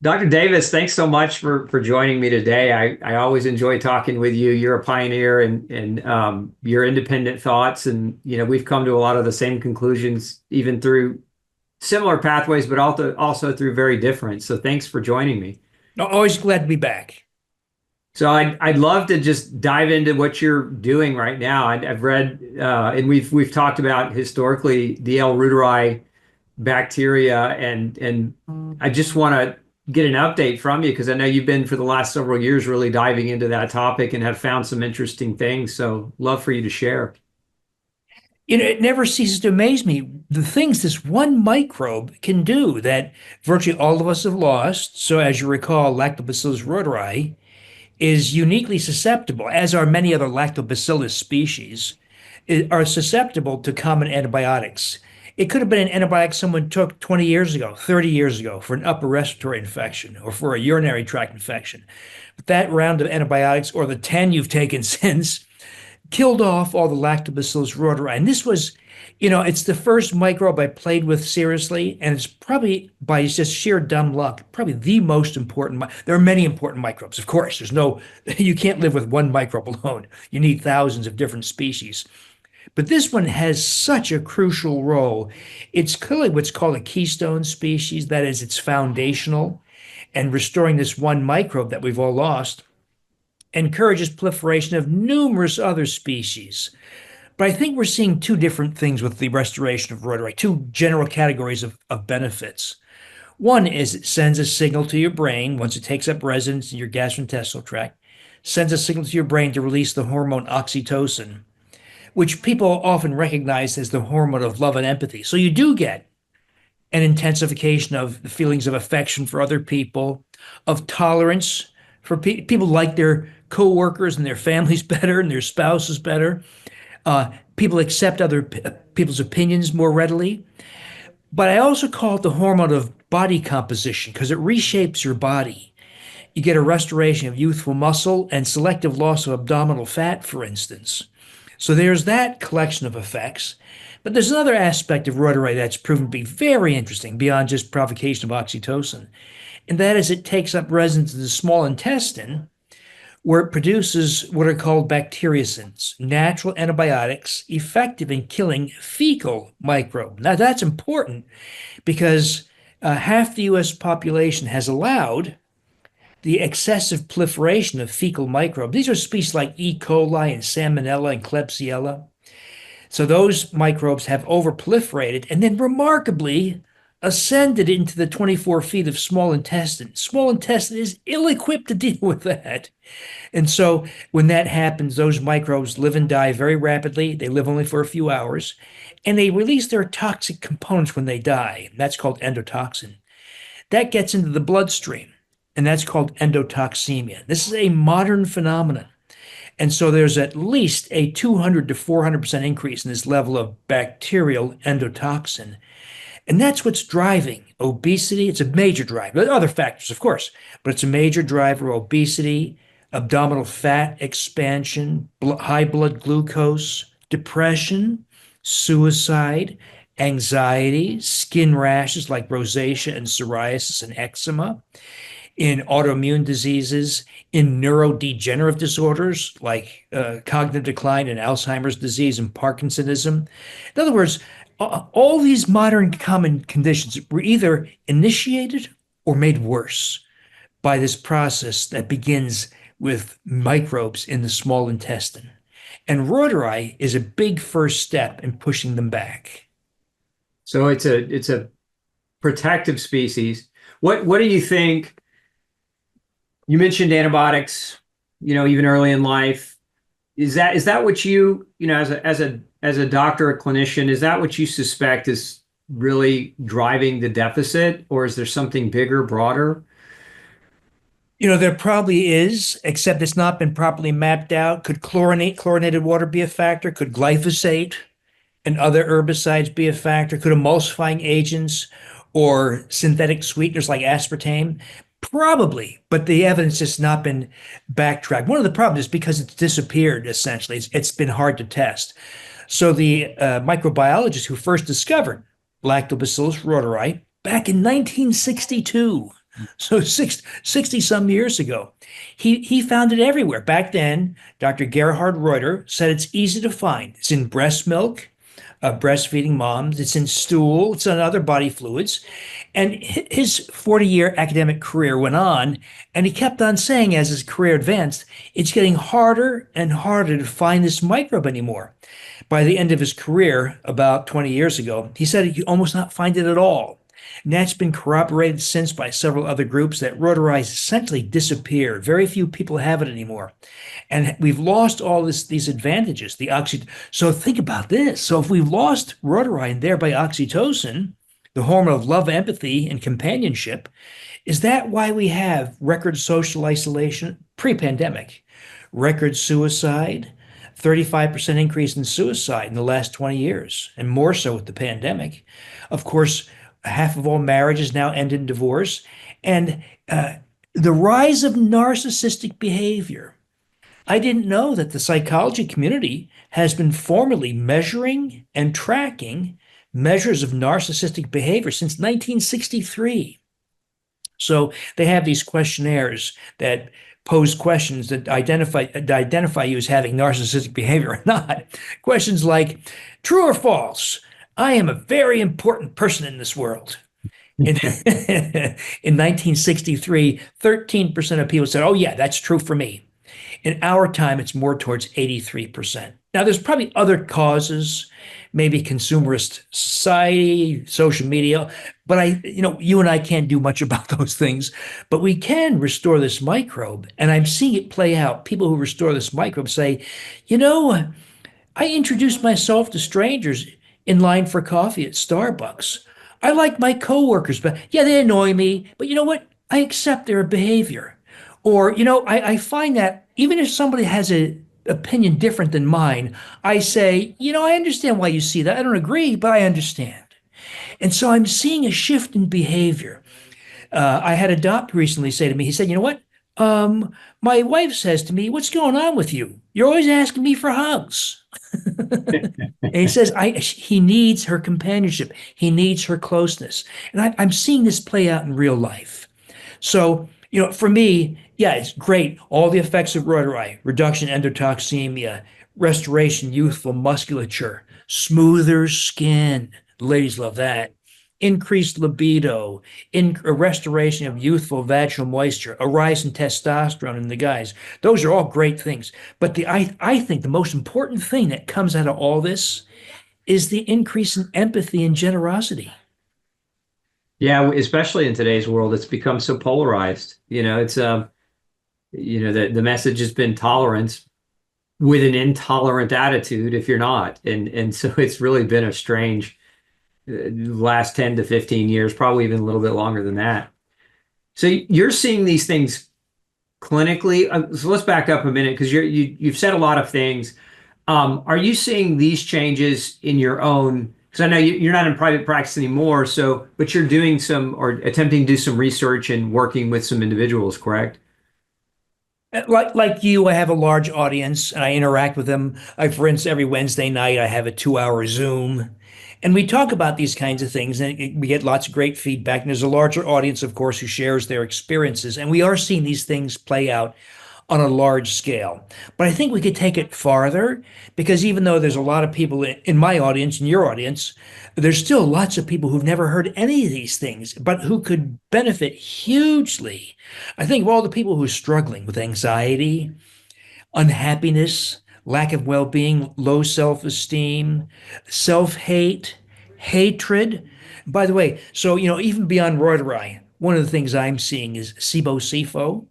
Dr. Davis, thanks so much for joining me today. I always enjoy talking with you. You're a pioneer in your independent thoughts, and we've come to a lot of the same conclusions, even through similar pathways, but also through very different. So thanks for joining me. Always glad to be back. So I'd love to just dive into what you're doing right now. I've read and we've talked about historically the L. reuteri bacteria, and I just want to get an update from you because I know you've been for the last several years really diving into that topic and have found some interesting things. So love for you to share. It never ceases to amaze me the things this one microbe can do that virtually all of us have lost. So, as you recall, Lactobacillus reuteri is uniquely susceptible, as are many other Lactobacillus species, are susceptible to common antibiotics. It could have been an antibiotic someone took 20 years ago, 30 years ago for an upper respiratory infection or for a urinary tract infection. But that round of antibiotics or the 10 you've taken since killed off all the Lactobacillus reuteri. And this was, it's the first microbe I played with seriously, and it's probably by just sheer dumb luck, probably the most important. There are many important microbes, of course. You can't live with one microbe alone. You need thousands of different species. But this one has such a crucial role. It's clearly what's called a keystone species. That is, it's foundational. And restoring this one microbe that we've all lost encourages proliferation of numerous other species. But I think we're seeing two different things with the restoration of Reuteri, two general categories of benefits. One is it sends a signal to your brain once it takes up residence in your gastrointestinal tract, sends a signal to your brain to release the hormone oxytocin, which people often recognize as the hormone of love and empathy. So you do get an intensification of the feelings of affection for other people, of tolerance for people like their coworkers and their families better and their spouses better. People accept other people's opinions more readily. But I also call it the hormone of body composition because it reshapes your body. You get a restoration of youthful muscle and selective loss of abdominal fat, for instance. So there's that collection of effects. But there's another aspect of Reuteri that's proven to be very interesting beyond just provocation of oxytocin, and that is it takes up residence in the small intestine where it produces what are called bacteriocins, natural antibiotics effective in killing fecal microbe. Now, that's important because half the US population has allowed the excessive proliferation of fecal microbes. These are species like E. coli and Salmonella and Klebsiella. So those microbes have overproliferated and then remarkably ascended into the 24 feet of small intestine. Small intestine is ill-equipped to deal with that. And so when that happens, those microbes live and die very rapidly. They live only for a few hours, and they release their toxic components when they die. That's called endotoxin. That gets into the bloodstream, and that's called endotoxemia. This is a modern phenomenon. And so there's at least a 200 to 400% increase in this level of bacterial endotoxin. And that's what's driving obesity. It's a major driver. There are other factors, of course, but it's a major driver: obesity, abdominal fat expansion, high blood glucose, depression, suicide, anxiety, skin rashes like rosacea and psoriasis and eczema, in autoimmune diseases, in neurodegenerative disorders like cognitive decline and Alzheimer's disease and Parkinsonism. In other words, all these modern common conditions were either initiated or made worse by this process that begins with microbes in the small intestine. And Reuteri is a big first step in pushing them back. So it's a protective species. What do you think? You mentioned antibiotics, even early in life. Is that what as a doctor, a clinician, is that what you suspect is really driving the deficit, or is there something bigger, broader? There probably is, except it's not been properly mapped out. Could chlorinated water be a factor? Could glyphosate and other herbicides be a factor? Could emulsifying agents or synthetic sweeteners like aspartame? Probably, but the evidence has not been backtracked. One of the problems is because it's disappeared, essentially. It's been hard to test. So the microbiologist who first discovered Lactobacillus reuteri back in 1962 So 60 some years ago, he found it everywhere. Back then, Dr. Gerhard Reuter said it's easy to find. It's in breast milk, breastfeeding moms. It's in stool. It's in other body fluids. And his 40-year academic career went on, and he kept on saying as his career advanced, it's getting harder and harder to find this microbe anymore. By the end of his career, about 20 years ago, he said you almost not find it at all. And that's been corroborated since by several other groups that Reuteri essentially disappeared. Very few people have it anymore. And we've lost all these advantages, the So think about this. So if we've lost Reuteri and thereby oxytocin, the hormone of love, empathy, and companionship, is that why we have record social isolation pre-pandemic, record suicide, 35% increase in suicide in the last 20 years, and more so with the pandemic? Of course, half of all marriages now end in divorce. And the rise of narcissistic behavior. I didn't know that the psychology community has been formally measuring and tracking measures of narcissistic behavior since 1963. So they have these questionnaires that pose questions that identify you as having narcissistic behavior or not. Questions like, true or false? I am a very important person in this world. In, in 1963, 13% of people said, oh, yeah, that's true for me. In our time, it's more towards 83%. Now, there's probably other causes, maybe consumerist society, social media, but you and I can't do much about those things, but we can restore this microbe. And I'm seeing it play out. People who restore this microbe say, you know, I introduce myself to strangers in line for coffee at Starbucks. I like my coworkers, but yeah, they annoy me. But you know what? I accept their behavior. Or, I find that even if somebody has an opinion different than mine, I say, I understand why you see that. I don't agree, but I understand. And so I'm seeing a shift in behavior. I had a doctor recently say to me, he said, you know what? My wife says to me, what's going on with you? You're always asking me for hugs. And he says, he needs her companionship. He needs her closeness. And I'm seeing this play out in real life. So, for me, yeah, it's great. All the effects of Reuteri, reduction endotoxemia, restoration, youthful musculature, smoother skin. The ladies love that. Increased libido, a restoration of youthful vaginal moisture, a rise in testosterone in the guys. Those are all great things. But I think the most important thing that comes out of all this is the increase in empathy and generosity. Yeah, especially in today's world, it's become so polarized. It's the message has been tolerance with an intolerant attitude if you're not. And so it's really been a strange last 10 to 15 years, probably even a little bit longer than that. So you're seeing these things clinically. So let's back up a minute because you've said a lot of things. Are you seeing these changes in your own? Because I know you're not in private practice anymore. But you're doing some or attempting to do some research and working with some individuals, correct? Like you, I have a large audience and I interact with them. For instance, every Wednesday night, I have a 2-hour Zoom. And we talk about these kinds of things and we get lots of great feedback. And there's a larger audience, of course, who shares their experiences. And we are seeing these things play out on a large scale. But I think we could take it farther because even though there's a lot of people in my audience and your audience, there's still lots of people who've never heard any of these things, but who could benefit hugely. I think of all the people who are struggling with anxiety, unhappiness, lack of well-being, low self-esteem, self-hate, hatred. By the way, so even beyond Reuteri, one of the things I'm seeing is SIBO,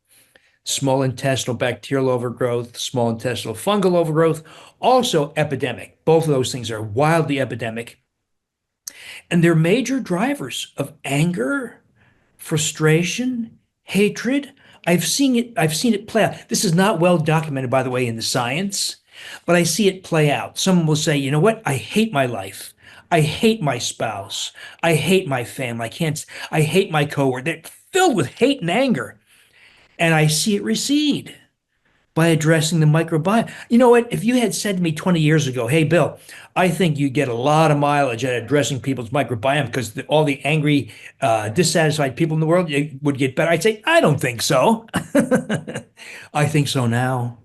small intestinal bacterial overgrowth, small intestinal fungal overgrowth, also epidemic. Both of those things are wildly epidemic. And they're major drivers of anger, frustration, hatred. I've seen it play out. This is not well documented, by the way, in the science, but I see it play out. Someone will say, you know what? I hate my life. I hate my spouse. I hate my family. I hate my coworker. They're filled with hate and anger. And I see it recede. by addressing the microbiome. You know what? If you had said to me 20 years ago, hey, Bill, I think you get a lot of mileage at addressing people's microbiome because all the angry, dissatisfied people in the world would get better. I'd say, I don't think so. I think so now.